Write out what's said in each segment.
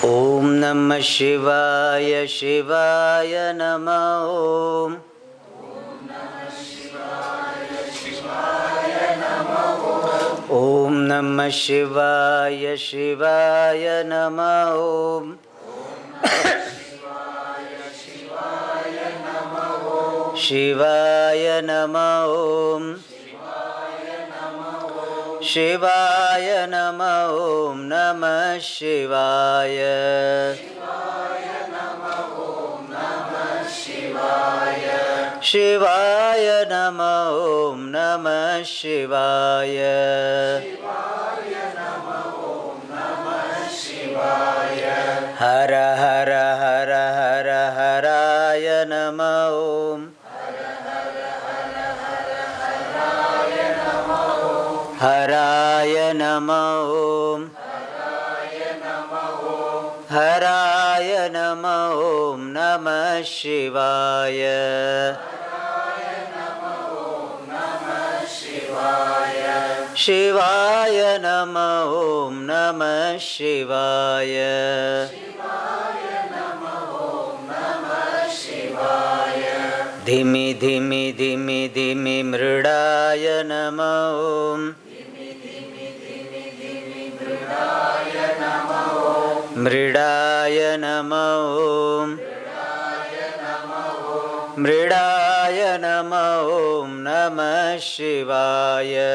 Om Namah Shivaya Shivaya Namah Om. Om Namah Shivaya Shivaya Namah Om. Shivaya Namah Om. Shivaya Namah Om Namah Shivaya. Shivaya Namah Om Namah Shivaya. Hara Hara Hara Hara Haraya Namah Om. Haraya Namah Om. Haraya Namah Om Namah Shivaya. Shivaya Namah Om Namah Shivaya. Dhimi Dhimi Dhimi Dhimi Mridaya Namah Om. Mridaya Namah Om. Mridaya Namah Om Namah Shivaya.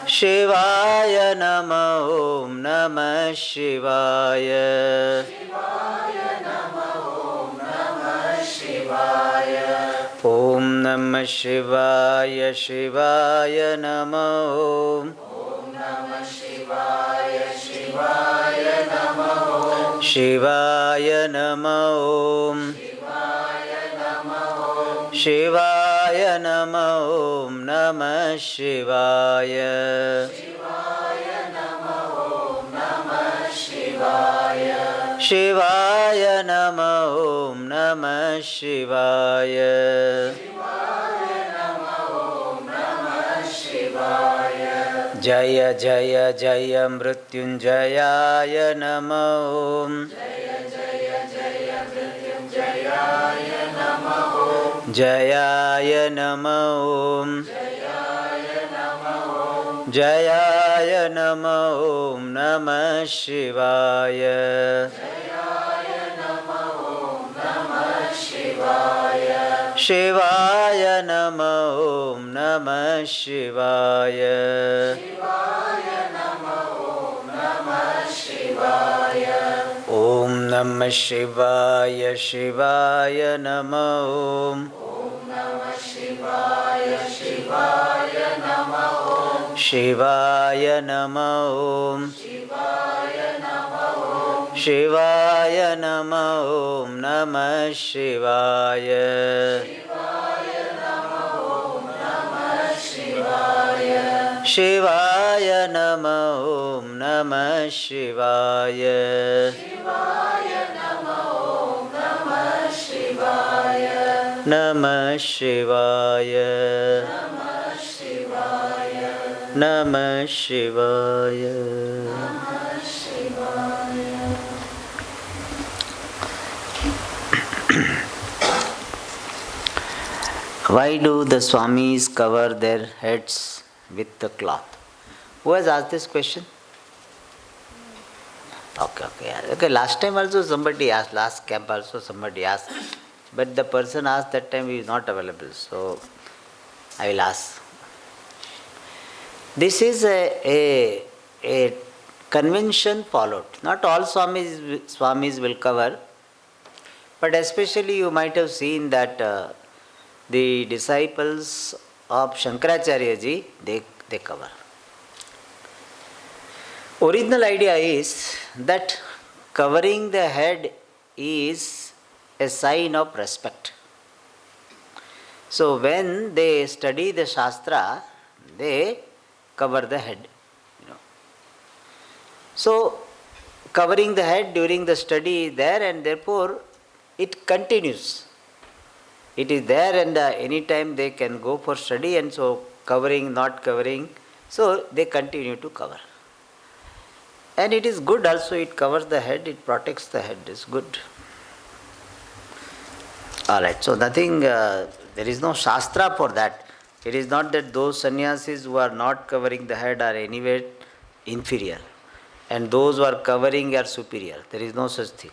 Shivaya Namah Om Namah Shivaya. Om Namah Shivaya Shivaya Namah Om. Shivaya Namah Om. Shivaya Namah Om Namah Shivaya. Shivaya Namah Om Namah Shivaya. Jaya Jaya Jaya Mrityunjayaya Namah Om. Jayaya Namah Om. Jayaya Namah Om Namah Shivaya. Shivaya Namah Om Namah Shivaya. Om Namah Shivaya Shivaya Namah Om. Shivaya Namah Om. Shivaya Namah Om Namah Shivaya. Shivaya Namah Om Namah Shivaya. Namah Shivaya. Namah Shivaya. Why do the Swamis cover their heads with the cloth? Who has asked this question? Okay. Last time also somebody asked, last camp also somebody asked, but the person asked that time he is not available, so I will ask. This is a convention followed. Not all Swamis will cover, but especially you might have seen that the disciples of Shankaracharya ji, they cover. Original idea is that covering the head is a sign of respect. So when they study the Shastra, they cover the head. So covering the head during the study is there, and therefore it continues. It is there, and any time they can go for study, and so covering, not covering, So they continue to cover. And it is good also, it covers the head, it protects the head, it's good. Alright, so nothing, there is no shastra for that. It is not that those sannyasis who are not covering the head are anyway inferior and those who are covering are superior. There is no such thing.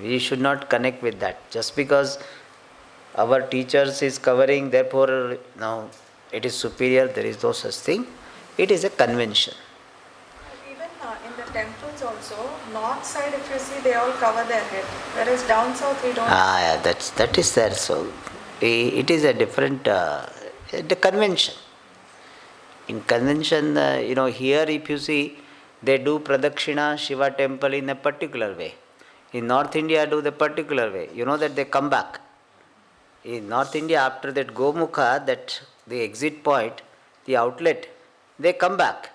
We should not connect with that. Just because our teachers is covering, therefore now it is superior, there is no such thing. It is a convention. Even in the temples also, north side if you see they all cover their head, whereas down south we don't. Yeah, that is there. So it is a different the convention. In convention, here if you see, they do Pradakshina Shiva temple in a particular way. In North India do the particular way. You know that they come back. In North India, after that Gomukha, that the exit point, the outlet, they come back.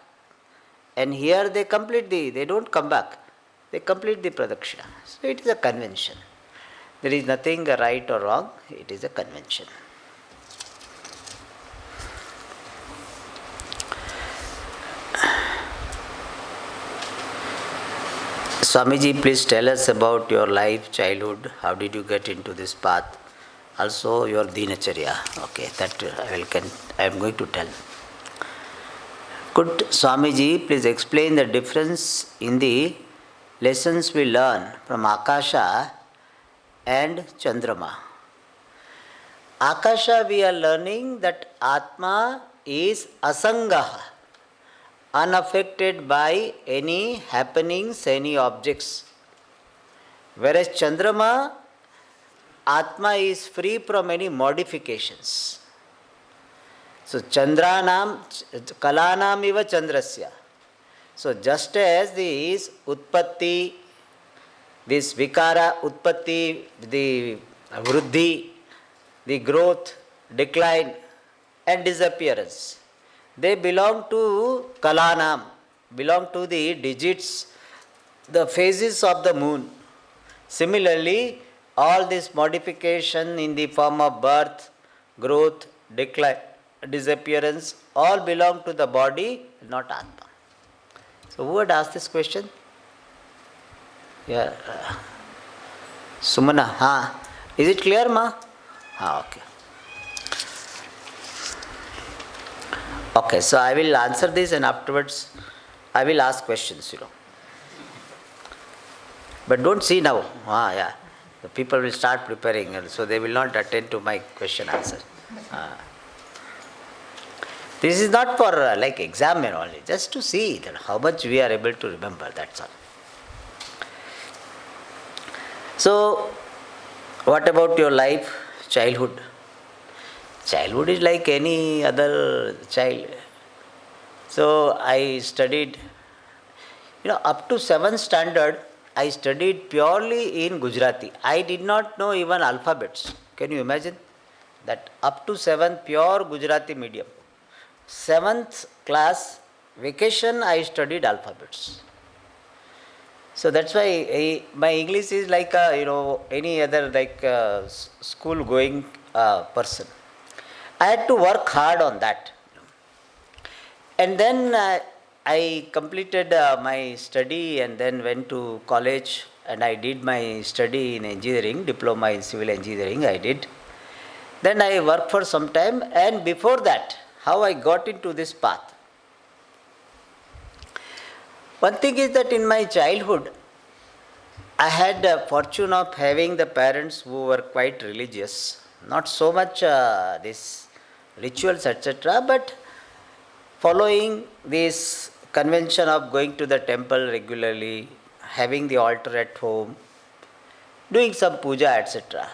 And here they don't come back. They complete the Pradakshina. So it is a convention. There is nothing right or wrong. It is a convention. Swamiji, please tell us about your life, childhood. How did you get into this path? Also your dinacharya. Okay, that I am going to tell. Could Swamiji please explain the difference in the lessons we learn from Akasha and Chandrama? Akasha, we are learning that Atma is asangaha, unaffected by any happenings, any objects. Whereas Chandrama, Atma is free from any modifications. So Chandranam, Kalanam iva Chandrasya. So just as this Utpatti, this Vikara, Utpatti, the Vruddhi, the growth, decline and disappearance, they belong to Kalanam, belong to the digits, the phases of the moon. Similarly, all this modification in the form of birth, growth, decline, disappearance, all belong to the body, not Atma. So who had asked this question? Yeah, Sumana. Is it clear, ma? Okay. Okay, so I will answer this and afterwards I will ask questions, But don't see now. Yeah. The people will start preparing, so they will not attend to my question answer. This is not for like exam only, just to see that how much we are able to remember, that's all. So, what about your life, childhood? Childhood is like any other child. So, I studied, up to 7th standard, I studied purely in Gujarati. I did not know even alphabets. Can you imagine? That up to 7th, pure Gujarati medium. 7th class, vacation, I studied alphabets. So that's why my English is like any other like school going person. I had to work hard on that. And then I completed my study and then went to college and I did my study in engineering, diploma in civil engineering I did. Then I worked for some time, and before that, how I got into this path. One thing is that in my childhood, I had the fortune of having the parents who were quite religious. Not so much this rituals, etc., but following this convention of going to the temple regularly, having the altar at home, doing some puja, etc.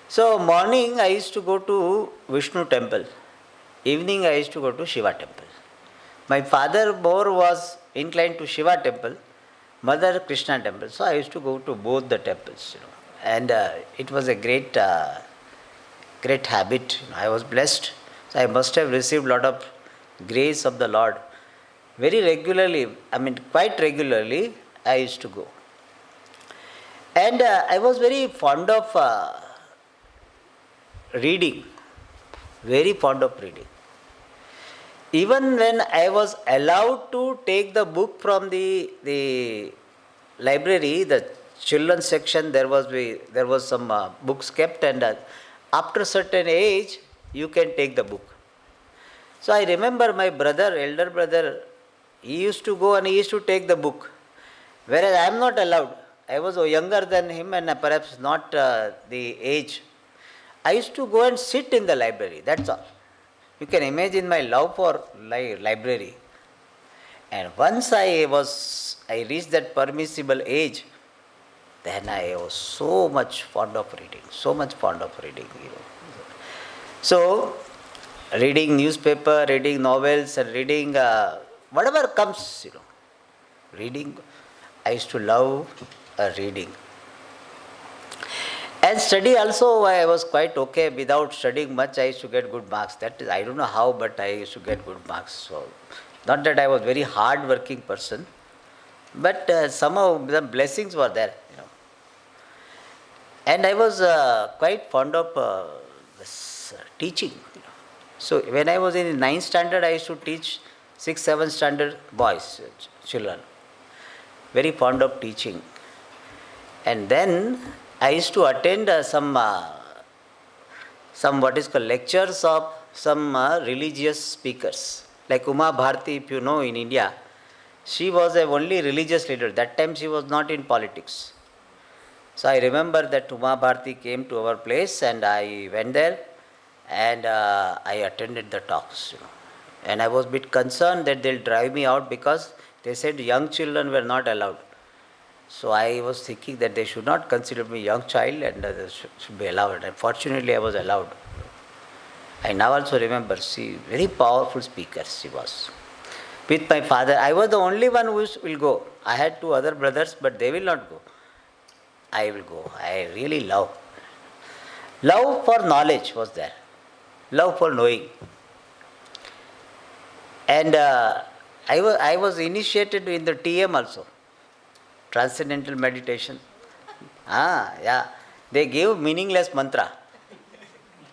So morning I used to go to Vishnu temple, evening I used to go to Shiva temple. My father more was inclined to Shiva temple, mother Krishna temple, so I used to go to both the temples, and it was a great habit. I was blessed, so I must have received a lot of grace of the Lord. Very regularly, quite regularly, I used to go. And I was very fond of reading, very fond of reading. Even when I was allowed to take the book from the library, the children's section, there was some books kept, and after certain age, you can take the book. So I remember my brother, elder brother, he used to go and he used to take the book, whereas I am not allowed. I was younger than him and perhaps not the age. I used to go and sit in the library, that's all. You can imagine my love for library. And once I reached that permissible age, then I was so much fond of reading, So, reading newspaper, reading novels, and reading whatever comes, reading. I used to love reading. And study also, I was quite okay. Without studying much, I used to get good marks. That is, I don't know how, but I used to get good marks. So, not that I was very hard-working person, but somehow the blessings were there. And I was quite fond of this teaching. So, when I was in 9th standard, I used to teach 6th, 7th standard boys, children. Very fond of teaching. And then I used to attend some what is called lectures of some religious speakers. Like Uma Bharti, if you know, in India, she was a only religious leader. That time she was not in politics. So I remember that Uma Bharti came to our place and I went there and I attended the talks. And I was a bit concerned that they'll drive me out because they said young children were not allowed. So I was thinking that they should not consider me a young child and they should be allowed. And fortunately I was allowed. I now also remember, she very powerful speaker she was. With my father, I was the only one who will go. I had 2 other brothers, but they will not go. I will go. I really love. Love for knowledge was there. Love for knowing. And I was initiated in the TM also. Transcendental meditation. Yeah. They give meaningless mantra.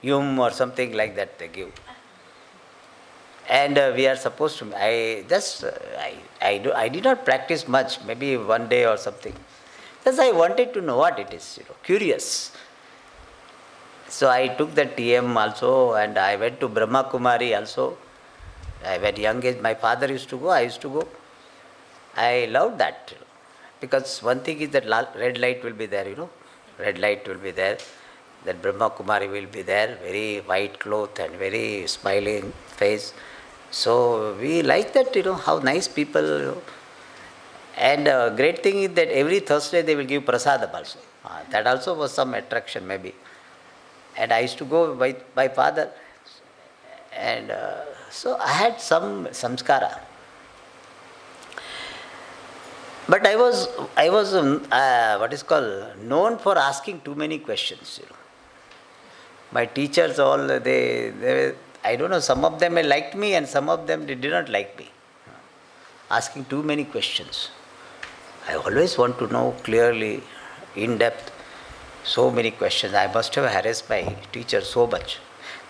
Yum or something like that they give. And we are supposed to, I did not practice much, maybe one day or something. Just I wanted to know what it is, curious. So I took the TM also and I went to Brahma Kumari also. I went young age, my father used to go, I used to go. I loved that. Because one thing is that red light will be there, red light will be there. That Brahma Kumari will be there, very white cloth and very smiling face. So we like that, how nice people. And great thing is that every Thursday they will give prasadam also. That also was some attraction maybe. And I used to go with my father. And so I had some samskara. But I was what is called known for asking too many questions. My teachers all they I don't know, some of them liked me and some of them they did not like me. Asking too many questions. I always want to know clearly, in depth, so many questions. I must have harassed my teacher so much.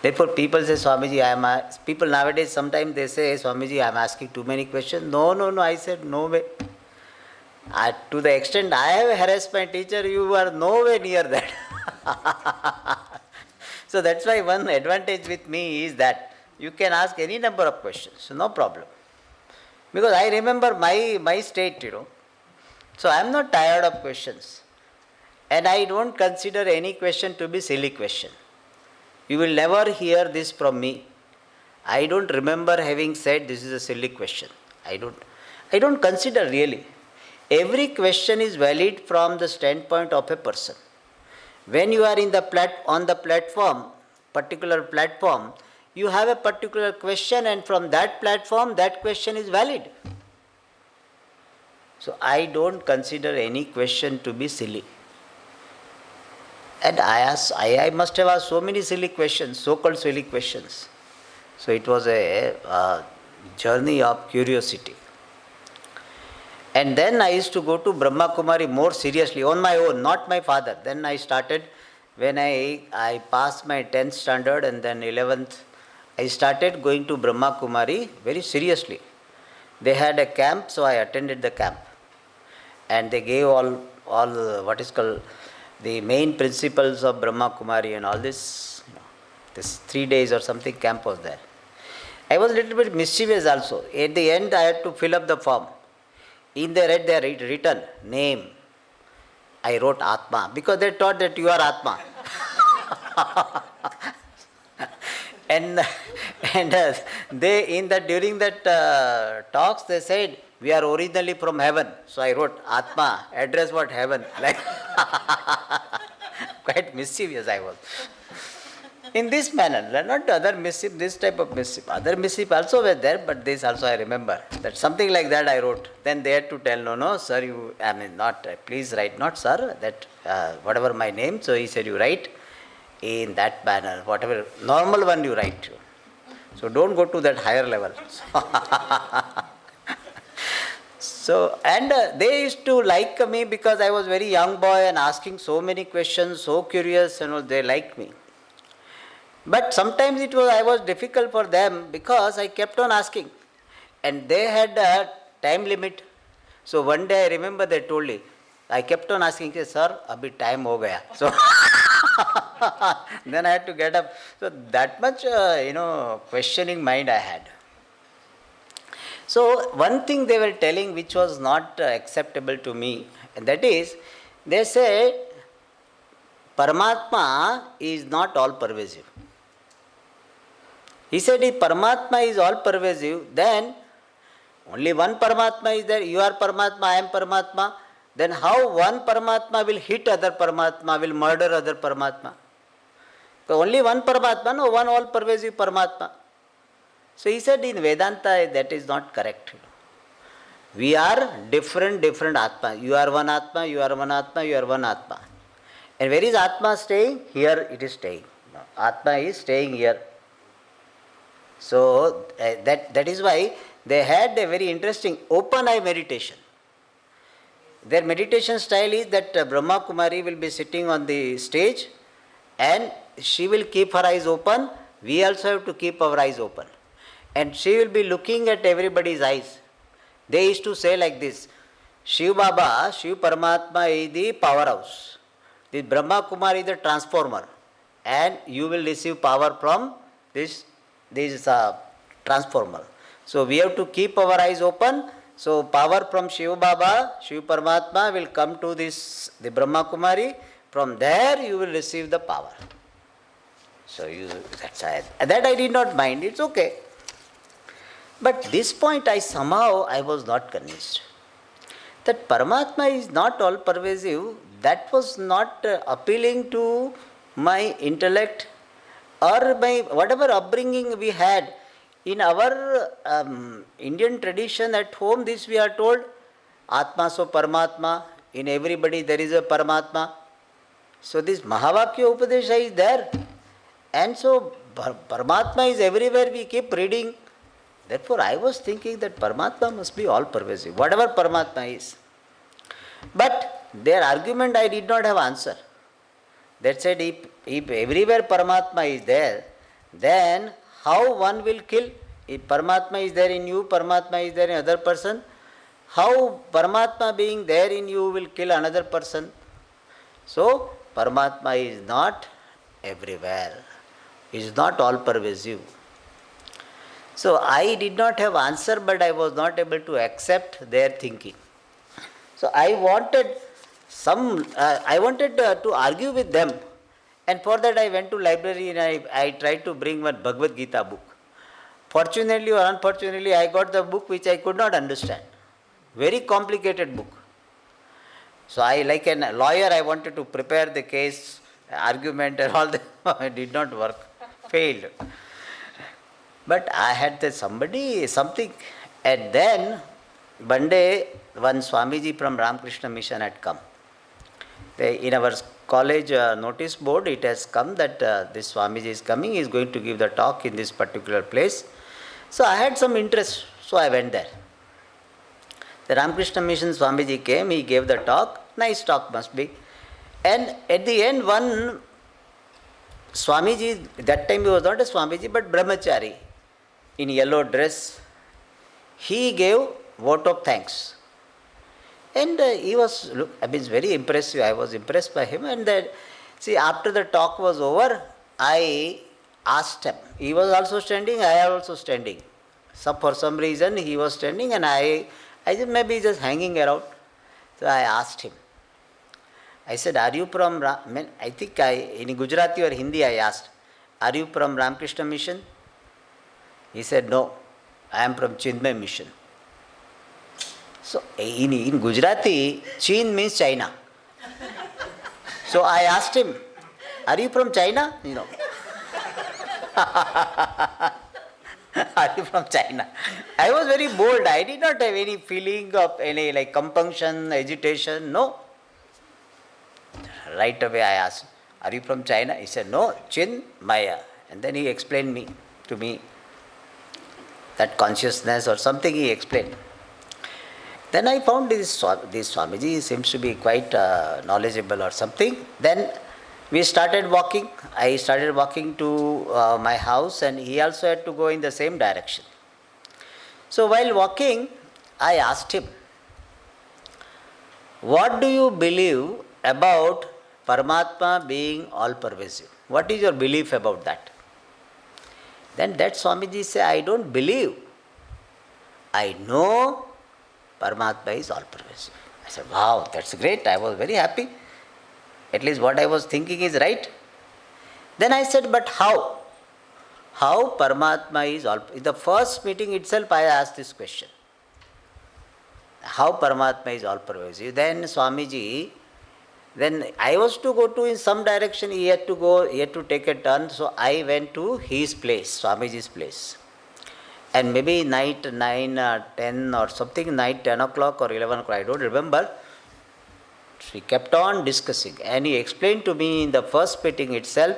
Therefore, people say, Swamiji, people nowadays sometimes they say, Swamiji, I am asking too many questions. No. I said, no way. To the extent I have harassed my teacher, you are nowhere near that. So that's why one advantage with me is that you can ask any number of questions, so no problem. Because I remember my state, So I am not tired of questions. And I don't consider any question to be silly question. You will never hear this from me. I don't remember having said this is a silly question. I don't consider really. Every question is valid from the standpoint of a person. When you are on the platform, particular platform, you have a particular question and from that platform, that question is valid. So I don't consider any question to be silly. And I must have asked so many silly questions, so-called silly questions. So it was a journey of curiosity. And then I used to go to Brahma Kumari more seriously, on my own, not my father. Then I started, when I passed my 10th standard and then 11th, I started going to Brahma Kumari very seriously. They had a camp, so I attended the camp. And they gave all what is called the main principles of Brahma Kumari and all this, this 3 days or something camp was there. I was a little bit mischievous also. At the end, I had to fill up the form. In the red, they had written name. I wrote Atma because they thought that you are Atma. and they in that during that talks they said we are originally from heaven. So I wrote Atma, address what heaven. Like quite mischievous I was. In this manner, not other mischief, this type of mischief. Other mischief also were there, but this also I remember. That something like that I wrote. Then they had to tell, no, sir, you, I mean, not, please write, not sir, that whatever my name. So he said, you write in that manner, whatever, normal one you write. So don't go to that higher level. So, and they used to like me because I was very young boy and asking so many questions, so curious, they liked me. But sometimes I was difficult for them because I kept on asking. And they had a time limit. So one day I remember they told me, I kept on asking, sir, abhi time ho gaya. So then I had to get up. So that much, questioning mind I had. So one thing they were telling which was not acceptable to me, and that is, they say, Paramatma is not all pervasive. He said, if Paramatma is all pervasive, then only one Paramatma is there. You are Paramatma, I am Paramatma. Then how one Paramatma will hit other Paramatma, will murder other Paramatma? So only one Paramatma, no one all pervasive Paramatma. So he said in Vedanta that is not correct. We are different Atma. You are one Atma, you are one Atma, you are one Atma. And where is Atma staying? Here it is staying. Atma is staying here. So that is why they had a very interesting open eye meditation. Their meditation style is that Brahma Kumari will be sitting on the stage and she will keep her eyes open. We also have to keep our eyes open. And she will be looking at everybody's eyes. They used to say like this, Shiv Baba, Shiv Paramatma is the powerhouse. The Brahma Kumari is the transformer. And you will receive power from this transformer. So we have to keep our eyes open. So power from Shiva Baba, Shiva Paramatma will come to the Brahma Kumari. From there you will receive the power. So that I did not mind. It's okay. But this point I was not convinced. That Paramatma is not all pervasive. That was not appealing to my intellect or by whatever upbringing we had. In our Indian tradition at home, this we are told, Atma so Paramatma, in everybody there is a Paramatma. So this Mahavakya Upadesha is there. And so Paramatma is everywhere, we keep reading. Therefore I was thinking that Paramatma must be all pervasive, whatever Paramatma is. But their argument I did not have answer. They said if everywhere Paramatma is there, then how one will kill? If Paramatma is there in you, Paramatma is there in other person, how Paramatma being there in you will kill another person? So Paramatma is not everywhere, is not all pervasive. So I did not have answer, but I was not able to accept their thinking. So I wanted to argue with them, and for that I went to library and I tried to bring one Bhagavad Gita book. Fortunately or unfortunately, I got the book which I could not understand. Very complicated book. So I, like a lawyer, I wanted to prepare the case, argument and all that. It did not work. Failed. But I had something. And then one day, one Swamiji from Ramakrishna Mission had come. In our college notice board, it has come that this Swamiji is coming, he is going to give the talk in this particular place. So I had some interest, so I went there. The Ramakrishna Mission Swamiji came, he gave the talk, nice talk must be. And at the end, one Swamiji, that time he was not a Swamiji but Brahmachari in yellow dress. He gave vote of thanks. And he was, very impressive. I was impressed by him. And then, see, after the talk was over, I asked him. He was also standing, I was also standing. So for some reason he was standing and I just maybe just hanging around. So I asked him. I said, are you from, I think in Gujarati or Hindi I asked, are you from Ramakrishna Mission? He said, no, I am from Chinmay Mission. So in Gujarati, Chin means China. So I asked him, are you from China? Are you from China? I was very bold. I did not have any feeling of any compunction, agitation. No. Right away I asked, are you from China? He said, no, Chin Maya. And then he explained to me that consciousness or something he explained. Then I found this Swamiji seems to be quite knowledgeable or something. Then we started walking. I started walking to my house and he also had to go in the same direction. So while walking, I asked him, what do you believe about Paramatma being all-pervasive? What is your belief about that? Then that Swamiji said, I don't believe. I know Paramatma is all-pervasive. I said, wow, that's great. I was very happy. At least what I was thinking is right. Then I said, but how? How Paramatma is all? In the first meeting itself, I asked this question. How Paramatma is all-pervasive? Then Swamiji, then I was to go to in some direction, he had to go, he had to take a turn. So I went to his place, Swamiji's place. And maybe night 9, 10 or something, night 10 o'clock or 11 o'clock, I don't remember. We kept on discussing and he explained to me in the first meeting itself,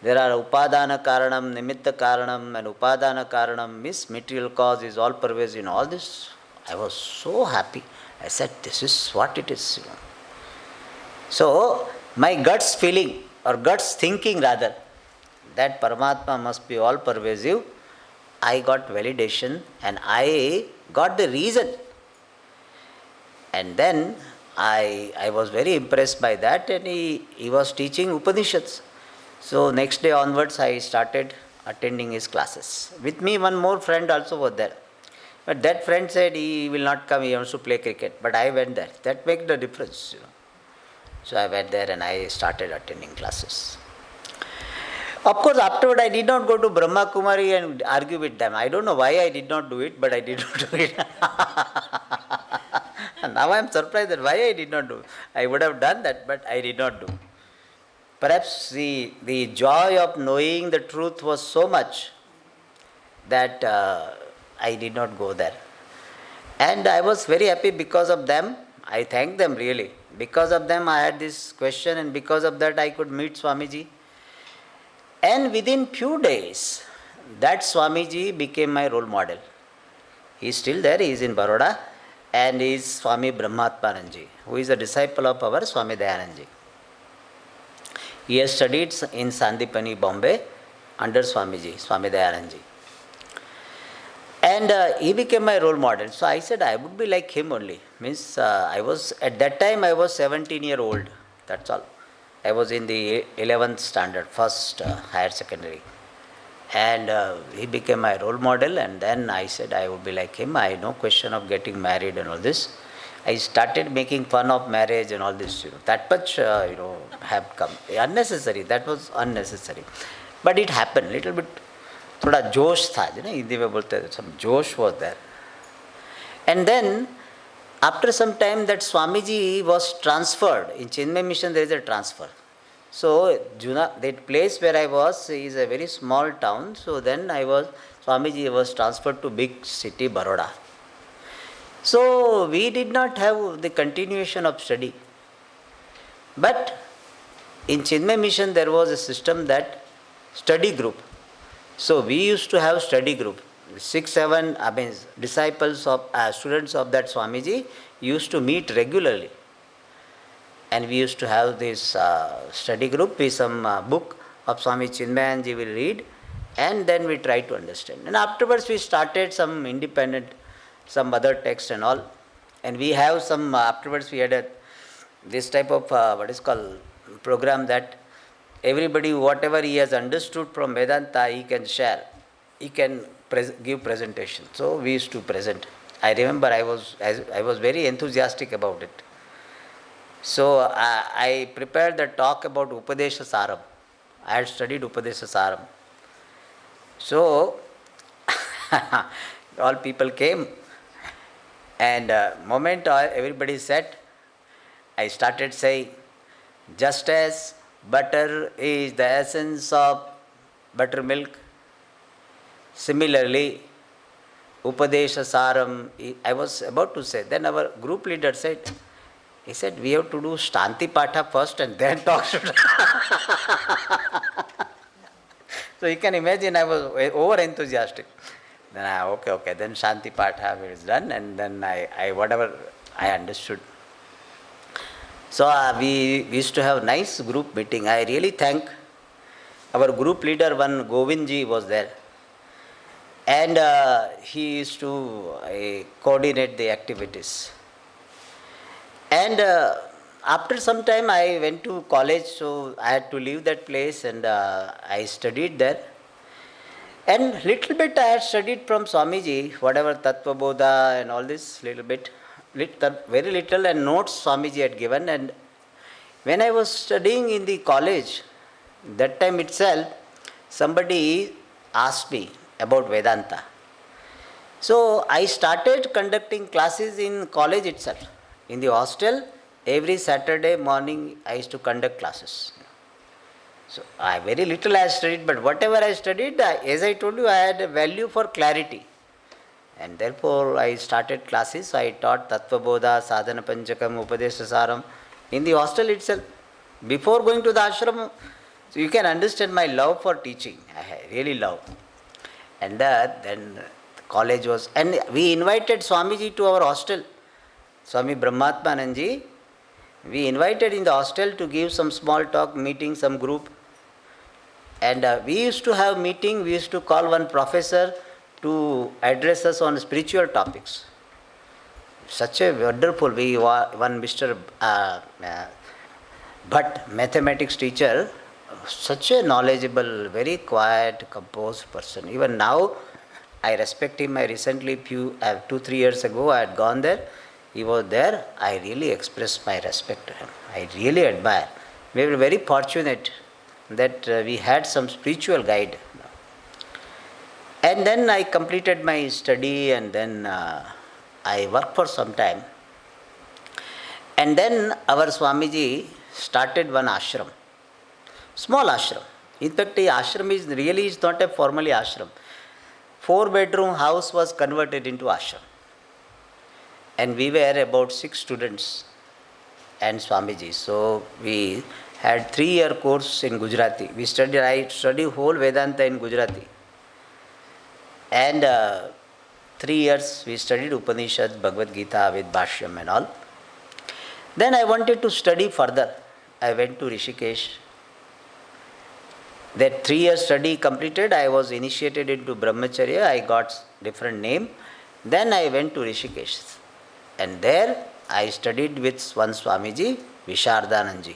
there are Upadana Karanam, Nimitta Karanam and Upadana Karanam means material cause is all pervasive in all this. I was so happy. I said, this is what it is. So, my guts feeling or guts thinking rather, that Paramatma must be all pervasive, I got validation and I got the reason. And then I was very impressed by that and he was teaching Upanishads. So next day onwards I started attending his classes. With me one more friend also was there. But that friend said he will not come, he wants to play cricket. But I went there. That makes the difference. So I went there and I started attending classes. Of course, afterward I did not go to Brahma Kumari and argue with them. I don't know why I did not do it, but I did not do it. Now I am surprised that why I did not do. I would have done that, but I did not do. Perhaps the joy of knowing the truth was so much that I did not go there. And I was very happy because of them. I thank them really. Because of them I had this question and because of that I could meet Swamiji. And within few days, that Swamiji became my role model. He is still there, he is in Baroda. And he is Swami Brahmatmananji, who is a disciple of our Swami Dayanandji. He has studied in Sandipani, Bombay, under Swamiji, Swami Dayanandji. And he became my role model. So I said I would be like him only. Means at that time I was 17-year-old. That's all. I was in the 11th standard, first higher secondary. And he became my role model and then I said I would be like him. I had no question of getting married and all this. I started making fun of marriage and all this. That much, have come. Unnecessary. That was unnecessary. But it happened. Little bit, thoda josh tha. Hindi mein bolte hain, some josh was there. And then, after some time, that Swamiji was transferred. In Chinmay Mission, there is a transfer. So, that place where I was is a very small town. So, then Swamiji was transferred to big city, Baroda. So, we did not have the continuation of study. But, in Chinmay Mission, there was a system that study group. So, we used to have study group. 6, 7 disciples of students of that Swamiji used to meet regularly. And we used to have this study group with some book of Swami Chinmayanji will read, and then we try to understand. And afterwards we started some independent, some other text and all. And we have some, afterwards we had this type of what is called program, that everybody, whatever he has understood from Vedanta, he can share. He can give presentation. So we used to present. I remember I was very enthusiastic about it. So I prepared the talk about Upadesha Saram. I had studied Upadesha Saram. So all people came, and moment everybody sat, I started saying, just as butter is the essence of buttermilk, similarly Upadesha Saram, I was about to say. Then our group leader said, he said, we have to do Shanti Patha first and then talk should. So you can imagine I was over enthusiastic. Then okay, then Shanti Patha is done, and then I whatever I understood. So we used to have nice group meeting. I really thank our group leader, one Govindji was there. And he used to coordinate the activities. And after some time I went to college, so I had to leave that place, and I studied there. And little bit I had studied from Swamiji, whatever Tattva Bodha and all this, little bit, very little, and notes Swamiji had given. And when I was studying in the college, that time itself, somebody asked me about Vedanta. So I started conducting classes in college itself. In the hostel, every Saturday morning I used to conduct classes. So very little I studied, but whatever I studied, as I told you, I had a value for clarity. And therefore I started classes. I taught Tattva Bodha, Sadhana Panchakam, Upadesha Saram in the hostel itself. Before going to the ashram, so you can understand my love for teaching. I really love. And then college was, and we invited Swamiji to our hostel, Swami Brahmatmananji. We invited in the hostel to give some small talk, meeting some group. And we used to have meeting, we used to call one professor to address us on spiritual topics. Such a wonderful, one Mr. Bhatt, mathematics teacher, such a knowledgeable, very quiet, composed person. Even now, I respect him. I recently, 2-3 years ago, I had gone there. He was there. I really expressed my respect to him. I really admire. We were very fortunate that we had some spiritual guide. And then I completed my study, and then I worked for some time. And then our Swamiji started one ashram. Small ashram. In fact, the ashram is not a formally ashram. 4-bedroom house was converted into ashram. And we were about 6 students and Swamiji. So we had 3-year course in Gujarati. I studied whole Vedanta in Gujarati. And 3 years we studied Upanishads, Bhagavad Gita with Bhashyam and all. Then I wanted to study further. I went to Rishikesh. That 3-year study completed, I was initiated into Brahmacharya. I got different name. Then I went to Rishikesh. And there I studied with one Swamiji, Vishardhananji.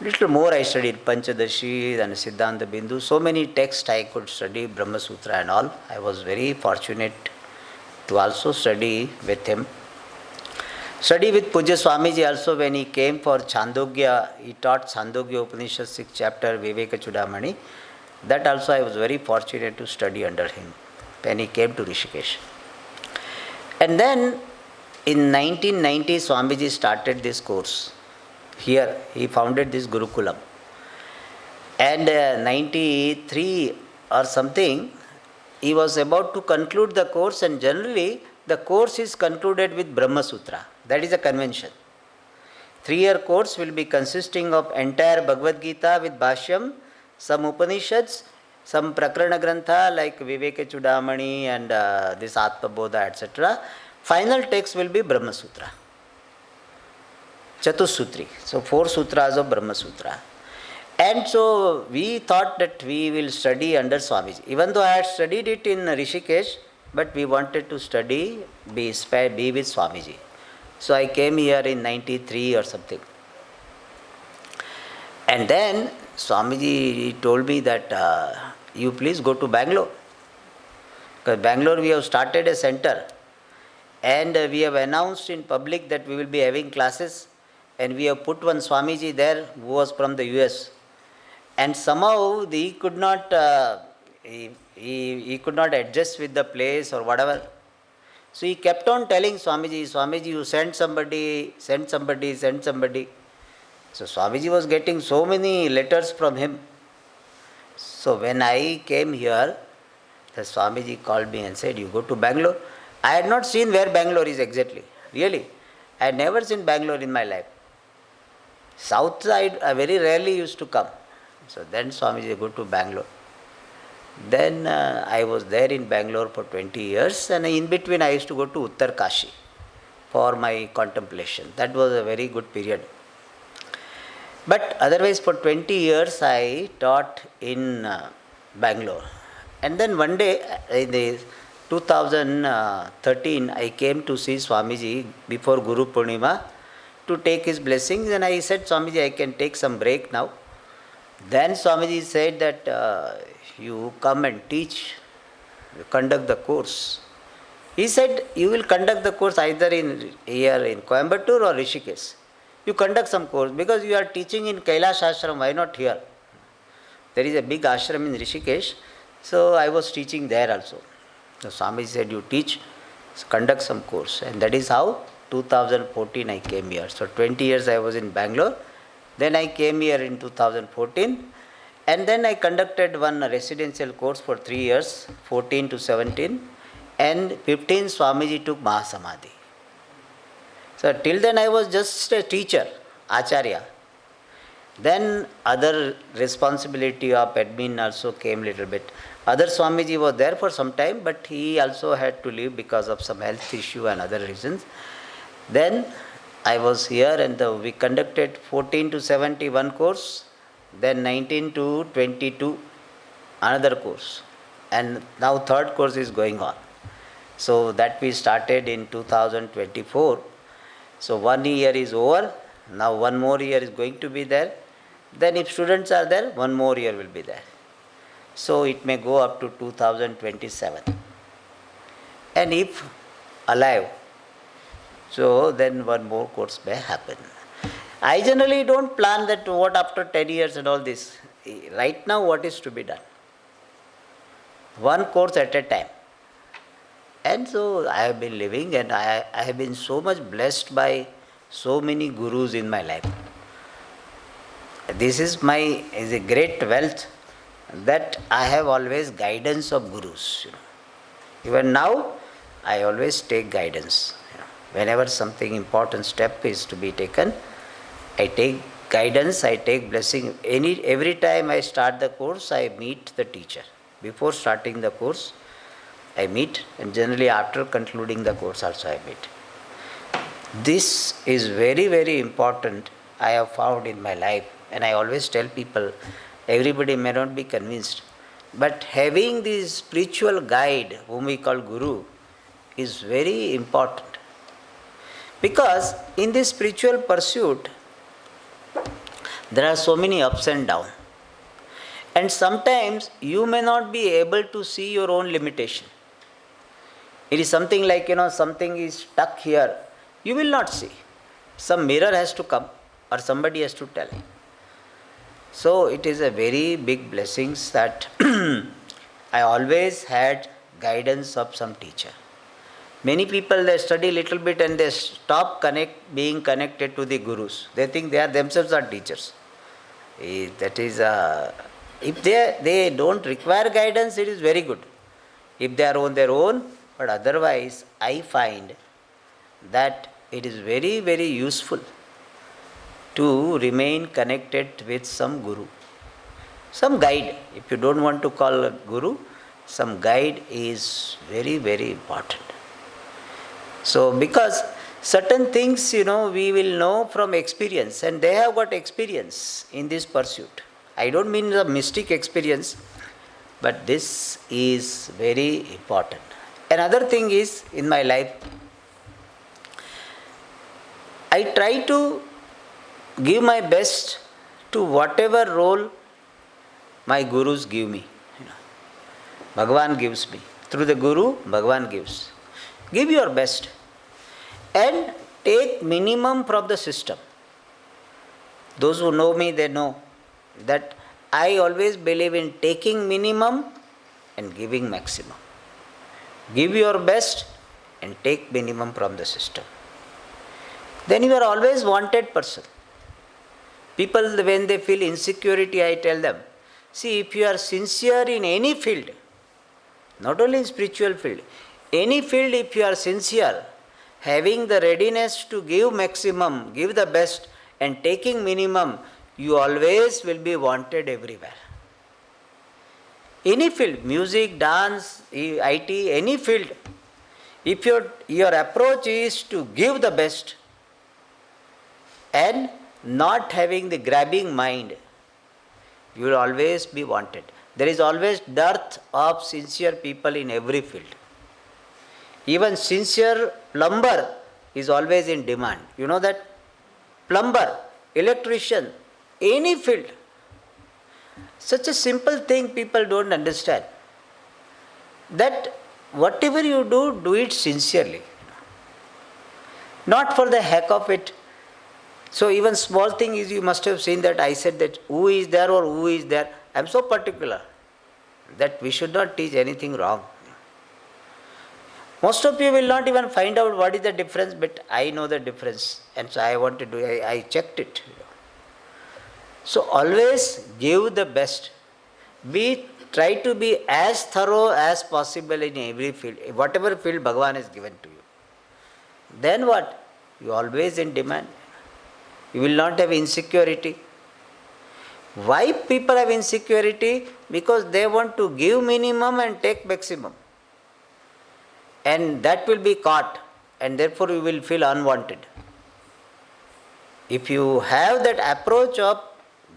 Little more I studied Panchadashi and Siddhanta Bindu. So many texts I could study, Brahma Sutra and all. I was very fortunate to also study with him. Study with Pujya Swamiji also when he came for Chandogya. He taught Chandogya Upanishad 6th chapter, Viveka Chudamani. That also I was very fortunate to study under him when he came to Rishikesh. And then in 1990, Swamiji started this course. Here, he founded this Gurukulam. And 93 or something, he was about to conclude the course, and generally the course is concluded with Brahma Sutra. That is a convention. 3-year course will be consisting of entire Bhagavad Gita with Bhashyam, some Upanishads, some Prakarana Grantha like Viveka Chudamani and this Atma Bodha, etc. Final text will be Brahma Sutra. Chatussutri. So 4 sutras of Brahma Sutra. And so we thought that we will study under Swamiji. Even though I had studied it in Rishikesh, but we wanted to study, be with Swamiji. So I came here in 93 or something. And then Swamiji told me that you please go to Bangalore. Because Bangalore we have started a center. And we have announced in public that we will be having classes. And we have put one Swamiji there who was from the US. And somehow he could not he could not adjust with the place or whatever. So he kept on telling Swamiji, Swamiji, you send somebody, send somebody, send somebody. So Swamiji was getting so many letters from him. So when I came here, the Swamiji called me and said, you go to Bangalore. I had not seen where Bangalore is exactly, really. I had never seen Bangalore in my life. South side I very rarely used to come. So then Swamiji go to Bangalore. Then I was there in Bangalore for 20 years, and in between I used to go to Uttar Kashi for my contemplation. That was a very good period. But otherwise for 20 years I taught in Bangalore. And then one day in the 2013 I came to see Swamiji before Gurupurnima to take his blessings, and I said, Swamiji, I can take some break now. Then Swamiji said that you come and teach, you conduct the course. He said, you will conduct the course either here in Coimbatore or Rishikesh. You conduct some course because you are teaching in Kailash Ashram, why not here? There is a big ashram in Rishikesh, so I was teaching there also. So Swamiji said, you teach, conduct some course. And that is how 2014 I came here. So 20 years I was in Bangalore. Then I came here in 2014, and then I conducted one residential course for 3 years, 14 to 17, and 15 Swamiji took Mahasamadhi. So till then I was just a teacher, Acharya. Then other responsibility of admin also came little bit. Other Swamiji was there for some time, but he also had to leave because of some health issue and other reasons. Then I was here, and we conducted 14 to 71 course, then 19 to 22 another course, and now third course is going on. So that we started in 2024. So 1 year is over, now 1 more year is going to be there. Then if students are there, 1 more year will be there. So it may go up to 2027. And if alive, so then 1 more course may happen. I generally don't plan that what after 10 years and all this. Right now what is to be done? 1 course at a time. And so I have been living, and I have been so much blessed by so many gurus in my life. This is a great wealth that I have always guidance of gurus. Even now I always take guidance. Whenever something important step is to be taken, I take guidance, I take blessing. Every time I start the course, I meet the teacher. Before starting the course, I meet, and generally after concluding the course also I meet. This is very, very important I have found in my life, and I always tell people, everybody may not be convinced, but having this spiritual guide, whom we call Guru, is very important. Because in this spiritual pursuit, there are so many ups and downs. And sometimes you may not be able to see your own limitation. It is something like, something is stuck here. You will not see. Some mirror has to come, or somebody has to tell. So it is a very big blessing that I always had guidance of some teacher. Many people, they study little bit and they stop being connected to the gurus. They think they are themselves are teachers. That is, if they don't require guidance, it is very good. If they are on their own, but otherwise, I find that it is very, very useful to remain connected with some guru, some guide. If you don't want to call a guru, some guide is very, very important. So, because certain things, we will know from experience, and they have got experience in this pursuit. I don't mean the mystic experience, but this is very important. Another thing is, in my life, I try to give my best to whatever role my gurus give me. Bhagavan gives me. Through the Guru, Bhagavan gives. Give your best and take minimum from the system. Those who know me, they know that I always believe in taking minimum and giving maximum. Give your best and take minimum from the system. Then you are always wanted person. People, when they feel insecurity, I tell them, see, if you are sincere in any field, not only in spiritual field, any field, if you are sincere, having the readiness to give maximum, give the best, and taking minimum, you always will be wanted everywhere. Any field, music, dance, IT, any field, if your approach is to give the best and not having the grabbing mind, you will always be wanted. There is always dearth of sincere people in every field. Even sincere plumber is always in demand. You know that? Plumber, electrician, any field. Such a simple thing people don't understand. That whatever you do, do it sincerely. Not for the heck of it. So even small thing is, you must have seen that I said that who is there or who is there. I am so particular that we should not teach anything wrong. Most of you will not even find out what is the difference, but I know the difference, and so I want to do. I checked it. So always give the best. Try to be as thorough as possible in every field, whatever field Bhagavan has given to you. Then what? You are always in demand. You will not have insecurity. Why people have insecurity? Because they want to give minimum and take maximum. And that will be caught, and therefore you will feel unwanted. If you have that approach of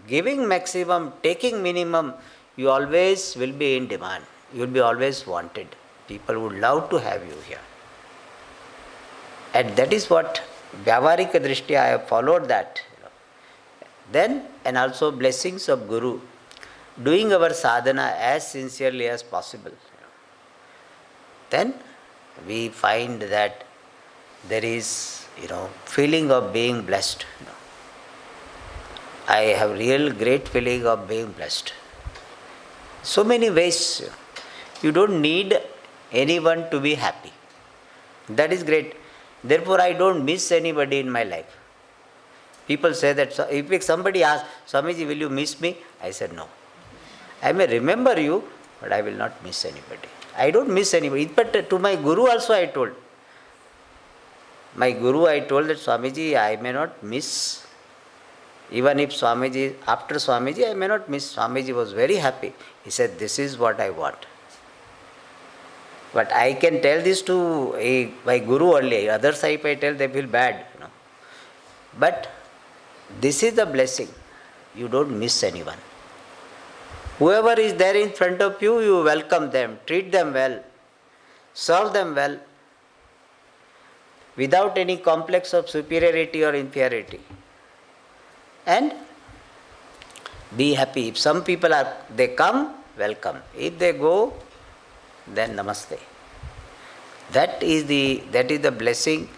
giving maximum, taking minimum, you always will be in demand. You will be always wanted. People would love to have you here. And that is what Vyavaharika Drishti, I have followed that. Then, and also blessings of Guru, doing our sadhana as sincerely as possible. Then we find that there is, feeling of being blessed. I have real great feeling of being blessed. So many ways. You don't need anyone to be happy. That is great. Therefore, I don't miss anybody in my life. People say that, if somebody asks, Swamiji, will you miss me? I said, no. I may remember you, but I will not miss anybody. I don't miss anybody. But to my Guru also I told. My Guru, I told that, Swamiji, I may not miss. Even if Swamiji, after Swamiji, I may not miss. Swamiji was very happy. He said, this is what I want. But I can tell this to my Guru only. Others if I tell, they feel bad. But this is the blessing. You don't miss anyone. Whoever is there in front of you, you welcome them, treat them well, serve them well, without any complex of superiority or inferiority. And be happy. If some people they come, welcome. If they go, then namaste. That is the blessing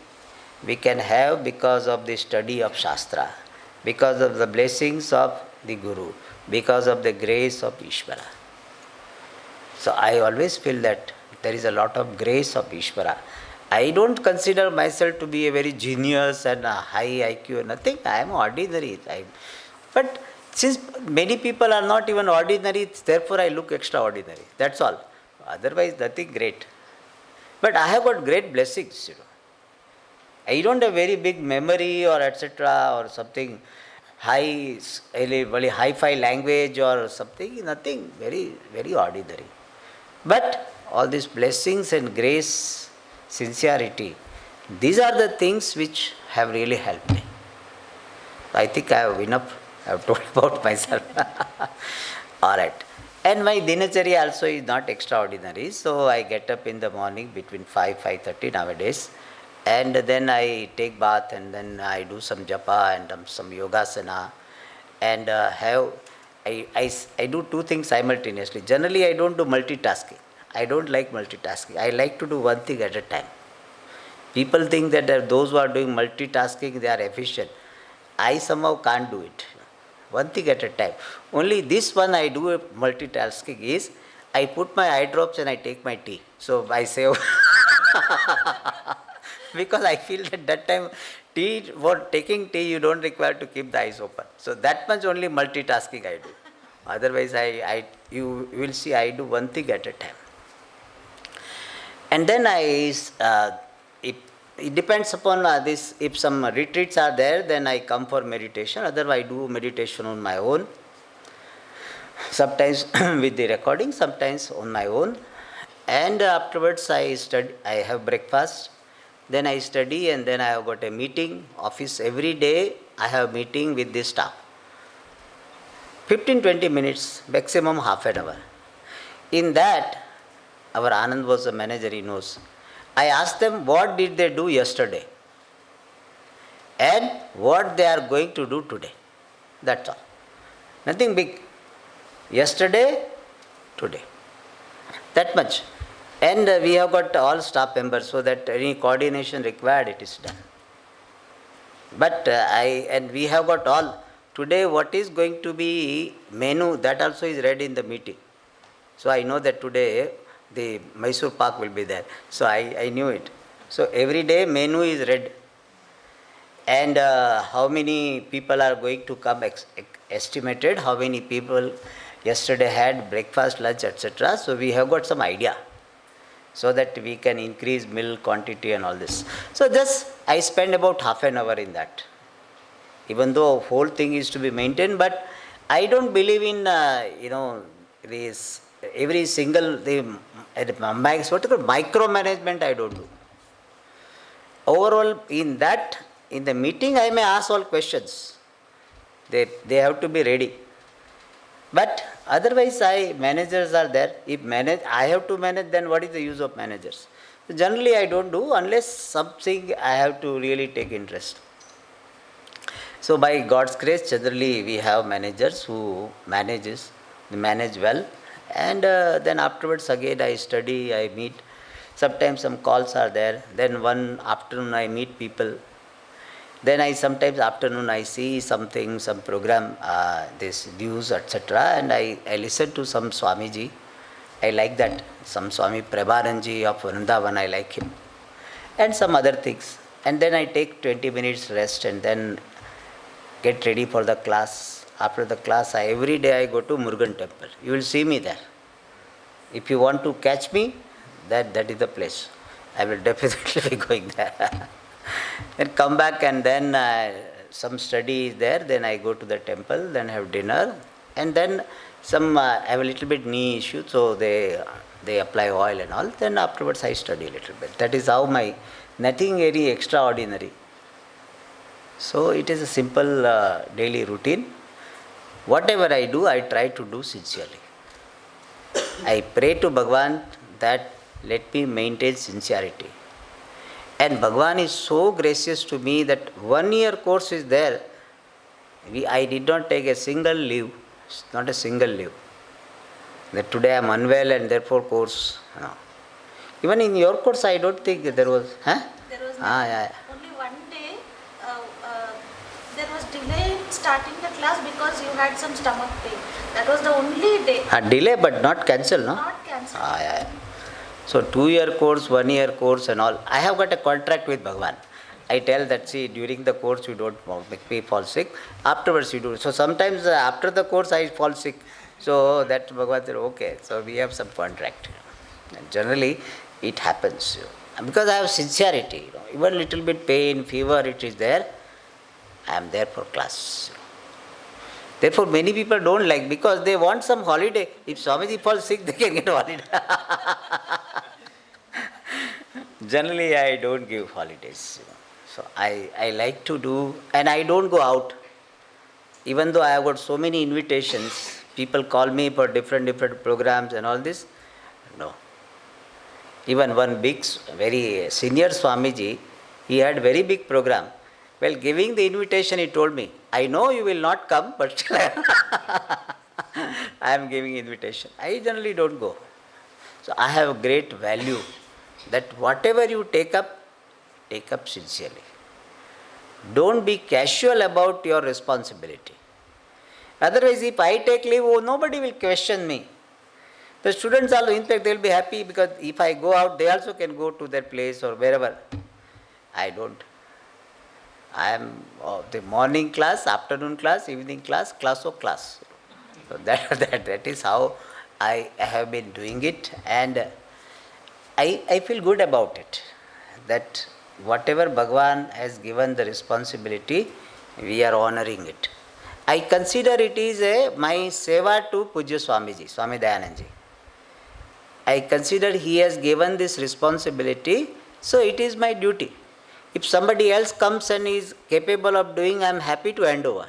we can have because of the study of Shastra, because of the blessings of the Guru, because of the grace of Ishvara. So I always feel that there is a lot of grace of Ishvara. I don't consider myself to be a very genius and a high IQ, nothing. I am ordinary. But since many people are not even ordinary, therefore I look extraordinary. That's all. Otherwise, nothing great. But I have got great blessings, I don't have very big memory or etc. or something very hi-fi language or something, nothing, very, very ordinary. But all these blessings and grace, sincerity, these are the things which have really helped me. I think I have enough I have told about myself. All right. And my dinacharya also is not extraordinary. So I get up in the morning between 5:30 nowadays. And then I take bath and then I do some japa and some yogasana. And I do two things simultaneously. Generally, I don't do multitasking. I don't like multitasking. I like to do one thing at a time. People think that those who are doing multitasking, they are efficient. I somehow can't do it. One thing at a time. Only this one I do multitasking is I put my eye drops and I take my tea. So I save because I feel that that time tea, for taking tea, you don't require to keep the eyes open. So that much only multitasking I do. Otherwise, you will see I do one thing at a time. And then it depends upon this. If some retreats are there, then I come for meditation. Otherwise, I do meditation on my own. Sometimes with the recording, sometimes on my own. And afterwards, I study. I have breakfast. Then I study, and then I have got a meeting. Office every day. I have meeting with the staff. 15-20 minutes, maximum half an hour. In that, our Anand was the manager, he knows. I asked them what did they do yesterday and what they are going to do today. That's all. Nothing big. Yesterday, today. That much. And we have got all staff members so that any coordination required, it is done. But we have got all. Today, what is going to be menu, that also is read in the meeting. So I know that today the Mysore Pak will be there. So I knew it. So every day menu is read. And how many people are going to come estimated, how many people yesterday had breakfast, lunch, etc. So we have got some idea. So that we can increase milk quantity and all this. So just I spend about half an hour in that. Even though whole thing is to be maintained, but I don't believe in this every single micromanagement I don't do. Overall, in the meeting I may ask all questions. They have to be ready. But otherwise, managers are there. If I have to manage, then what is the use of managers? So generally, I don't do unless something I have to really take interest. So by God's grace, generally we have managers who manage well. And then afterwards again I study, I meet. Sometimes some calls are there. Then one afternoon I meet people. Then sometimes afternoon I see something, some program, this news, etc. And I listen to some Swamiji. I like that. Some Swami Prabharanji of Vrindavan, I like him. And some other things. And then I take 20 minutes rest and then get ready for the class. After the class, every day I go to Murugan temple. You will see me there. If you want to catch me, that is the place. I will definitely be going there. Then come back and then some study is there. Then I go to the temple, then have dinner. And then I have a little bit knee issue, so they apply oil and all. Then afterwards I study a little bit. That is how nothing very extraordinary. So it is a simple daily routine. Whatever I do, I try to do sincerely. I pray to Bhagavan that let me maintain sincerity. And Bhagavan is so gracious to me that 1 year course is there. I did not take a single leave, not a single leave. That today I am unwell and therefore course. No. Even in your course, I don't think that there was. There was only one day there was delay in starting the class because you had some stomach pain. That was the only day. Delay but not cancel, no? Not cancelled. So 2 year course, 1 year course and all. I have got a contract with Bhagavan. I tell that, see, during the course you don't make me fall sick. Afterwards you do. So sometimes after the course I fall sick. So that Bhagavan said, okay, so we have some contract. And generally it happens. Because I have sincerity. Even little bit pain, fever, it is there. I am there for class. Therefore many people don't like because they want some holiday. If Swamiji falls sick, they can get holiday. Generally I don't give holidays. So I like to do, and I don't go out. even though I have got so many invitations, people call me for different programs and all this. No. Even one big, very senior Swamiji, he had very big program. Well, giving the invitation, he told me, I know you will not come, but still I am giving invitation. I generally don't go. So I have great value that whatever you take up sincerely. Don't be casual about your responsibility. Otherwise, if I take leave, nobody will question me. The students also, in fact, they will be happy because if I go out, they also can go to their place or wherever. I don't. I am of the morning class, afternoon class, evening class, class of class. So that is how I have been doing it, and I feel good about it. That whatever Bhagavan has given the responsibility, we are honoring it. I consider it is my seva to Pujya Swamiji, Swami Dayanandji. I consider he has given this responsibility, so it is my duty. If somebody else comes and is capable of doing, I am happy to hand over.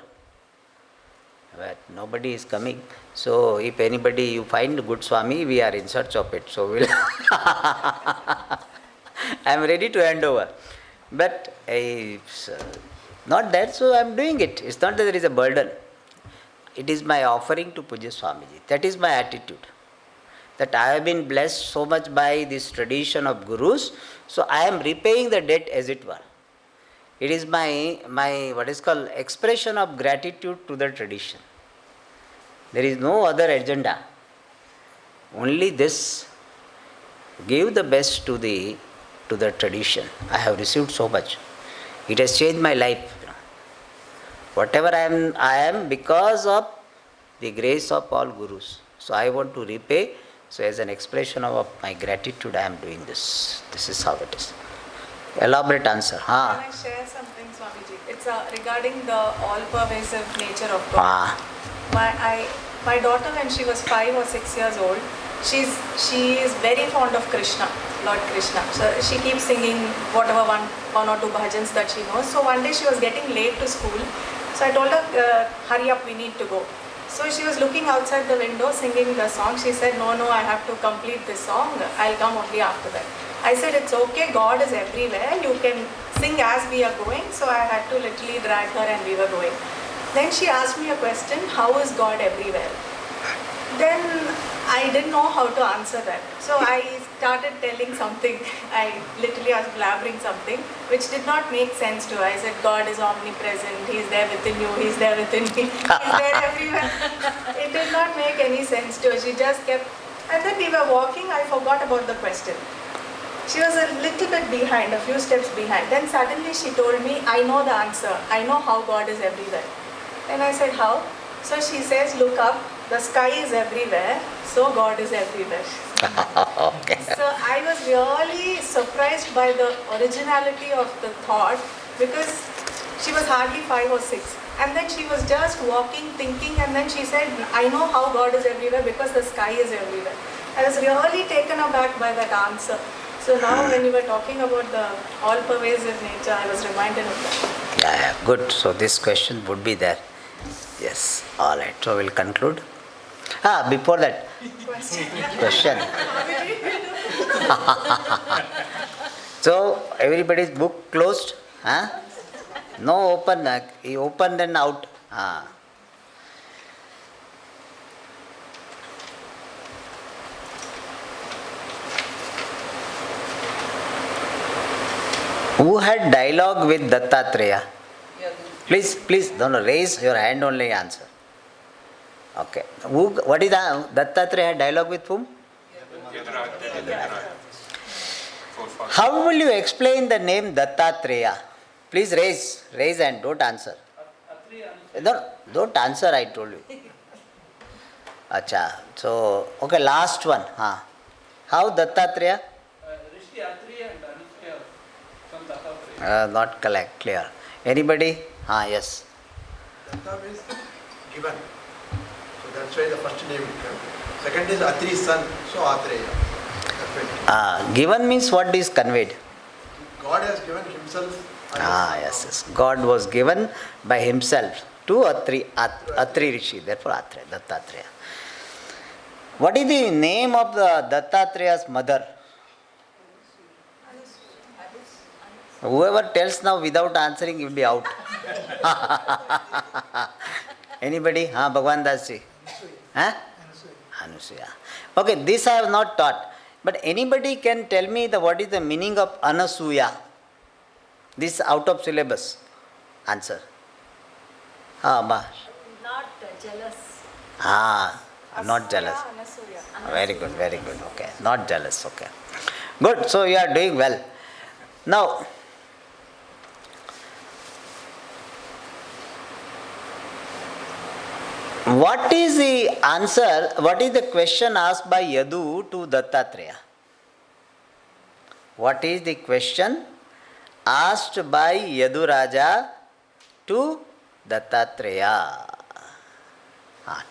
But nobody is coming. So if anybody you find good Swami, we are in search of it. So we'll I am ready to hand over. But it's not that, so I am doing it. It's not that there is a burden. It is my offering to Pujya Swamiji. That is my attitude. That I have been blessed so much by this tradition of gurus, so I am repaying the debt as it were. It is my what is called expression of gratitude to the tradition. There is no other agenda. Only this. Give the best to the tradition. I have received so much. It has changed my life. Whatever I am because of the grace of all gurus. So I want to repay. So as an expression of my gratitude, I am doing this. This is how it is. Elaborate answer. Can I share something, Swamiji? It's regarding the all-pervasive nature of God. My daughter, when she was 5 or 6 years old, she is very fond of Krishna, Lord Krishna. So she keeps singing whatever one or two bhajans that she knows. So one day she was getting late to school. So I told her, hurry up, we need to go. So she was looking outside the window singing the song. She said, no, I have to complete this song. I'll come only after that. I said, it's okay, God is everywhere. You can sing as we are going. So I had to literally drag her and we were going. Then she asked me a question, how is God everywhere? Then I didn't know how to answer that. So I started telling something. I literally was blabbering something which did not make sense to her. I said, God is omnipresent. He is there within you. He is there within me. He is there everywhere. It did not make any sense to her. She just kept... And then we were walking. I forgot about the question. She was a little bit behind, a few steps behind. Then suddenly she told me, I know the answer. I know how God is everywhere. And I said, how? So she says, look up. The sky is everywhere, so God is everywhere. Okay. So I was really surprised by the originality of the thought, because she was hardly 5 or 6. And then she was just walking, thinking, and then she said, I know how God is everywhere because the sky is everywhere. I was really taken aback by that answer. So now when you were talking about the all-pervasive nature, I was reminded of that. Yeah, good. So this question would be there. Yes. All right. So we'll conclude. Before that, question. So everybody's book closed? No open. He opened and out. Who had dialogue with Dattatreya? Please, don't raise your hand, only answer. Okay. What is Dattatreya had dialogue with whom? How will you explain the name Dattatreya? Please raise hand, don't answer. No, don't answer, I told you. Acha. So, okay, last one. How Dattatreya? Not clear. Anybody? Yes. Datta means given. So that's why the first name came. Second is Atri's son, so Atreya. Given means what is conveyed? God has given himself. Yes. God was given by himself. to Atri Rishi, therefore Dattatreya. What is the name of the Dattatreya's mother? Whoever tells now without answering will be out. Anybody? Bhagwan Das ji. Anusuya. Okay, this I have not taught. But anybody can tell me what is the meaning of Anasuya? This out of syllabus. Answer. Not jealous. Not jealous. Anasuya. Very good, very good. Okay, not jealous. Okay. Good, so you are doing well. Now, what is the answer, what is the question asked by Yadu to Dattatreya? What is the question asked by Yadu Raja to Dattatreya?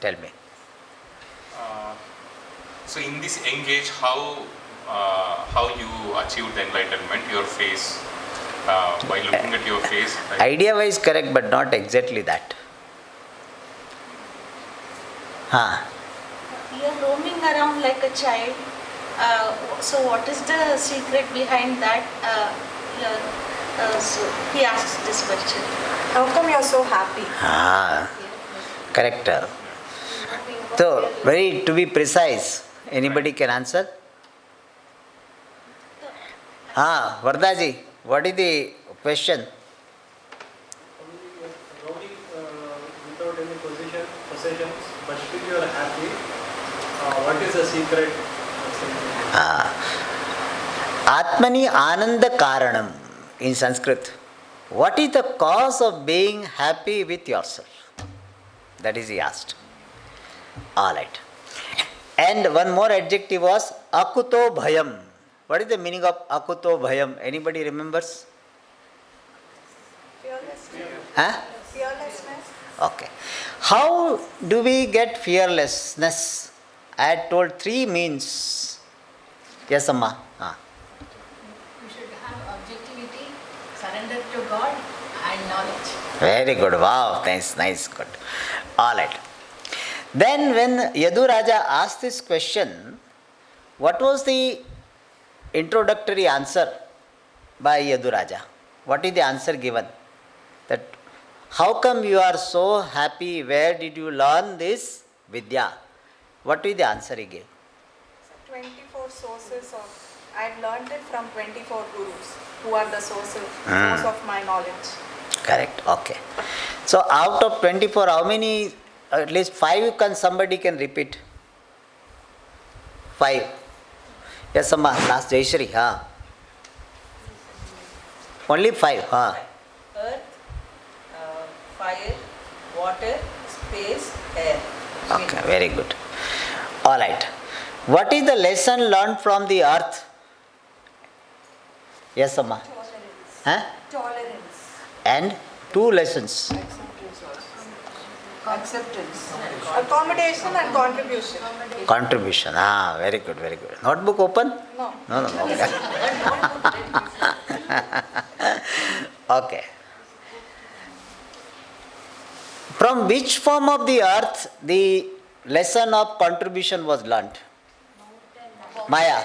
Tell me. So in this engage, how you achieved the enlightenment, your face, by looking at your face? Idea wise correct, but not exactly that. You're roaming around like a child. So what is the secret behind that? So he asks this question. How come you're so happy? Correct. So, to be precise, anybody can answer? Vardaji, what is the question? Roaming without any possessions, but still you are happy. What is the secret? Atmani Ananda Karanam in Sanskrit. What is the cause of being happy with yourself? That is he asked. Alright. And one more adjective was Akuto Bhayam. What is the meaning of Akuto Bhayam? Anybody remembers? Fearlessness. Fearlessness. Okay. How do we get fearlessness? I had told 3 means. Yes, Amma. You should have objectivity, surrender to God, and knowledge. Very good. Wow. Nice. Good. Alright. Then when Yadu Raja asked this question, what was the introductory answer by Yadu Raja? What is the answer given? That how come you are so happy? Where did you learn this Vidya? What is the answer he gave? 24 sources of, I've learned it from 24 gurus who are the source of my knowledge. Correct. Okay. So out of 24, how many? At least 5 somebody can repeat. 5. Yes, Amma. Last Jayashri. Only 5. Earth, fire, water, space, air. Okay. Very good. All right. What is the lesson learned from the earth? Yes, Amma. Tolerance. And 2 lessons. Acceptance. Accommodation and contribution. Contribution. Very good. Notebook open? No. No. Okay. From which form of the earth the lesson of contribution was learnt? Maya.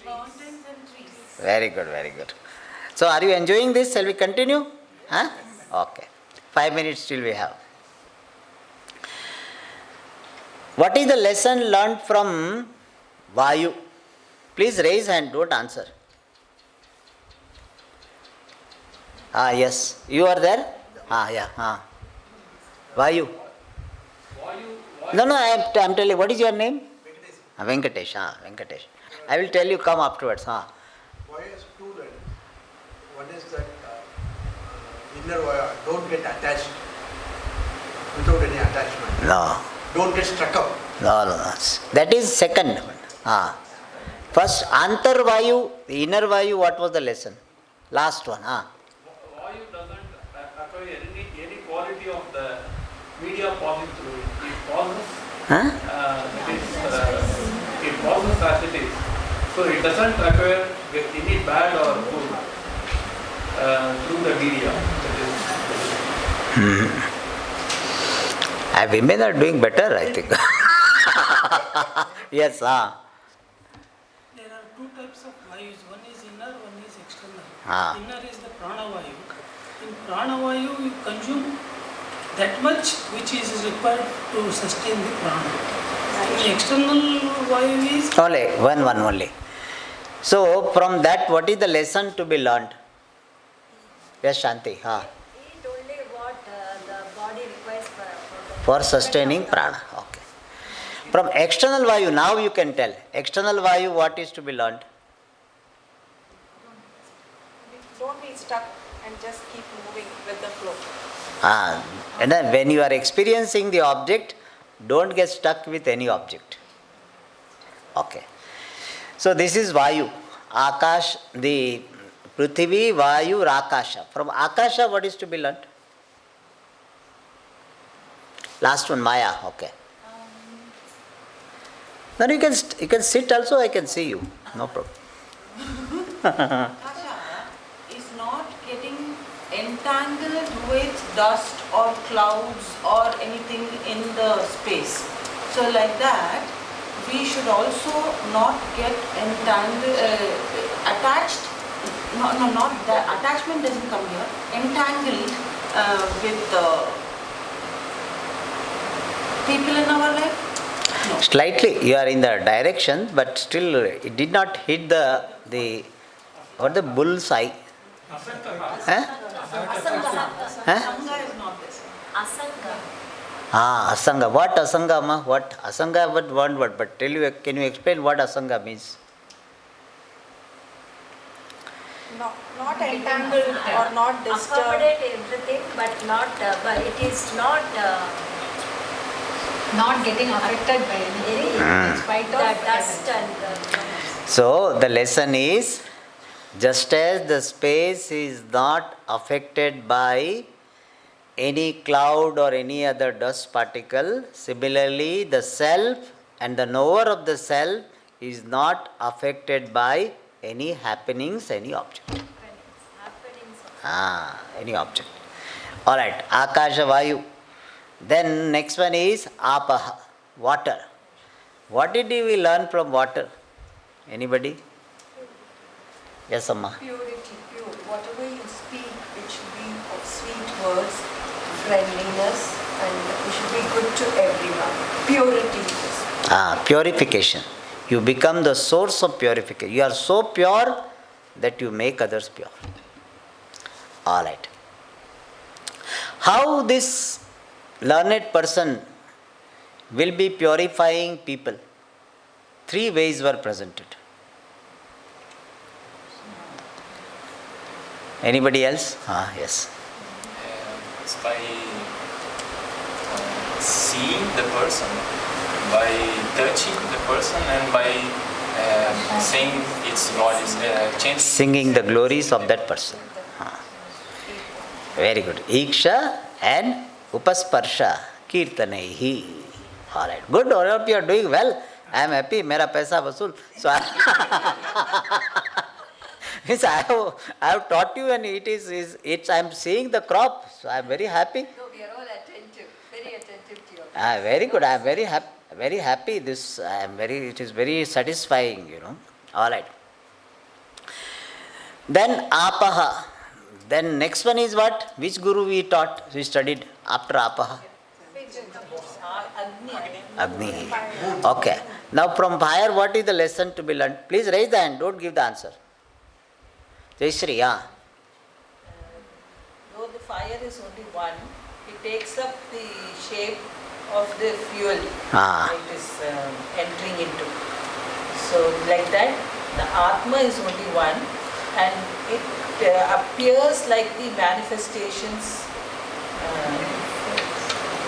Mountains and trees. Very good. So are you enjoying this? Shall we continue? Okay. 5 minutes still we have. What is the lesson learnt from Vayu? Please raise hand, don't answer. Yes. You are there? Yeah. Vayu. No, I am telling you. What is your name? Venkatesh. Venkatesh. I will tell you, come afterwards. Why is 2 learning? One is that inner wire, don't get attached without any attachment. No. Don't get struck up. No. That is second one. First, Antar Vayu, the inner Vayu, what was the lesson? Last one. Vayu doesn't acquire any quality of the media passing through it. It passes. It passes as it is. So it doesn't acquire any bad or good through the media. Women are doing better, I think. Yes, There are two types of vayus. One is inner, one is external. Inner is the prana vayu. In prana vayu, you consume that much which is required to sustain the prana. In external vayu is only one only. So from that, what is the lesson to be learned? Yes, Shanti. Eat only what the body requires For sustaining prana. Okay. From external vayu, now you can tell. External vayu, what is to be learned? Don't be stuck and just keep moving with the flow. And then when you are experiencing the object, don't get stuck with any object. Okay. So this is vayu. Akash, the Prithvi, Vayu, Rakasha. From Akasha, what is to be learned? Last one, Maya. Okay. Then you can sit also. I can see you. No problem. Akasha is not getting entangled with dust or clouds or anything in the space. So like that, we should also not get entangled, attached. No, not that. Attachment doesn't come here. Entangled with people in our life. No. Slightly, you are in the direction, but still it did not hit the bull's eye. Huh? Sangha is not this. Asanga. Asanga. What asanga, ma? What asanga? But one word. But can you explain what asanga means? No, not entangled or not disturbed. Accommodate everything, but not. But it is not getting affected by anything in spite of the dust and the. So the lesson is, just as the space is not affected by any cloud or any other dust particle, similarly the self and the knower of the self is not affected by any happenings, any object. Any object. Alright, Akasha Vayu. Then next one is Apaha, water. What did we learn from water? Anybody? Yes, Amma. Purity, pure. Whatever you speak, it should be of sweet words, friendliness, and we should be good to everyone. Purity. Purification. You become the source of purification. You are so pure that you make others pure. Alright. How this learned person will be purifying people? 3 ways were presented. Anybody else? Yes. It's by seeing the person, by touching the person, and by saying its glories, Singing the glories of that person. Very good. Iksha and Upasparsha Kirtanaihi. Alright. Good. All of you are doing well. I am happy. Mera paisa vasool. So I have taught you, and I am seeing the crop. So I am very happy. No, we are all attentive, very attentive to your Very good. I am very happy. Very happy. It is very satisfying, All right. Then Apaha. Then next one is what? Which guru we studied after Apaha? Agni. Okay. Now from fire, what is the lesson to be learned? Please raise the hand. Don't give the answer. Jayashree, Though the fire is only one, it takes up the shape of the fuel it is entering into. So like that, the Atma is only one, and it appears like the manifestations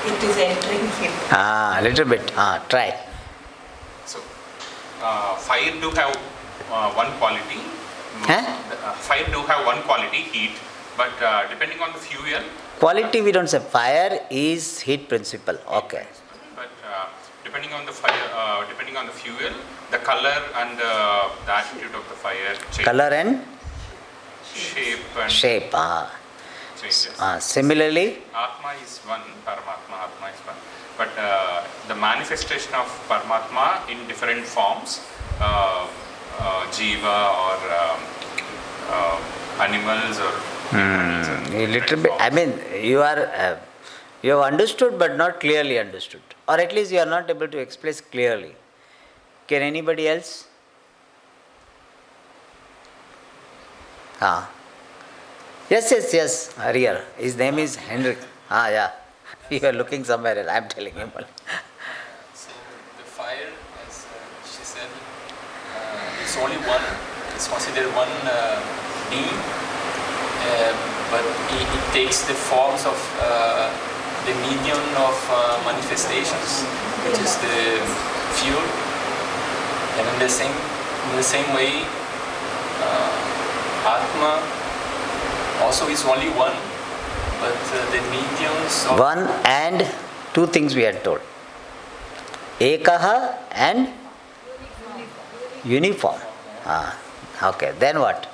it is entering in. A little bit. Try. So, fire do have one quality. Fire do have one quality, heat, but depending on the fuel. Quality we don't say. Fire is heat principle. Okay. But depending on the fire, depending on the fuel, the color and the attitude of the fire changes. Color and shape shape. changes. Similarly, Atma is one, Paramatma Atma is one. but the manifestation of Paramatma in different forms, jiva or animals or A little bit. I mean, you are you have understood, but not clearly understood, or at least you are not able to express clearly. Can anybody else? Ah. Yes. Here. His name is Henrik. Yeah. You are looking somewhere else. I am telling him. So the fire, as she said, it's only one. It's considered one being, but it takes the forms of the medium of manifestations, which is the fuel, and in the same way, Atma also is only one, but the mediums of One and two things we had told. Ekaha and uniform. Okay, then what?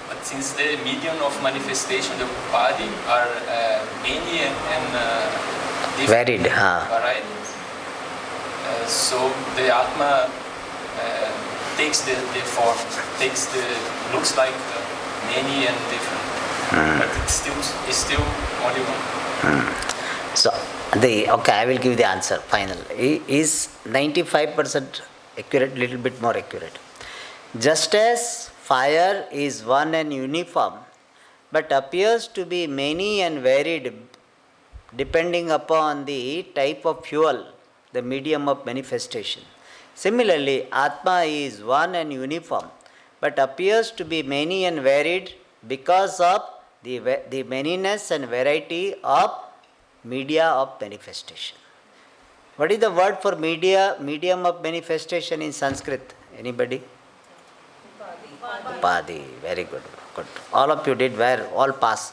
But since the medium of manifestation, the body are many and different, Varied. varied. So the Atma takes the form, looks like many and different, but it's still only one. So, I will give the answer final. Is 95% accurate, little bit more accurate. Just as fire is one and uniform, but appears to be many and varied depending upon the type of fuel, the medium of manifestation. Similarly, Atma is one and uniform, but appears to be many and varied because of the manyness and variety of media of manifestation. What is the word for medium of manifestation in Sanskrit? Anybody? Upadi. Very good. Good. All of you did well. All pass.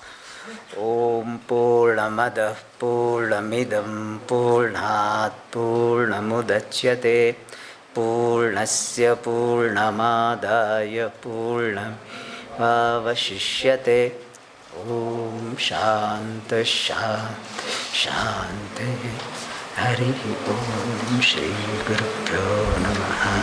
Om Purnamada Purnamidam Purnat Purnamudachyate Purnasya Purnamadaya Purnamavashishyate. Om Shanta Shanti Hari Om Shri Gurupyo Namaha.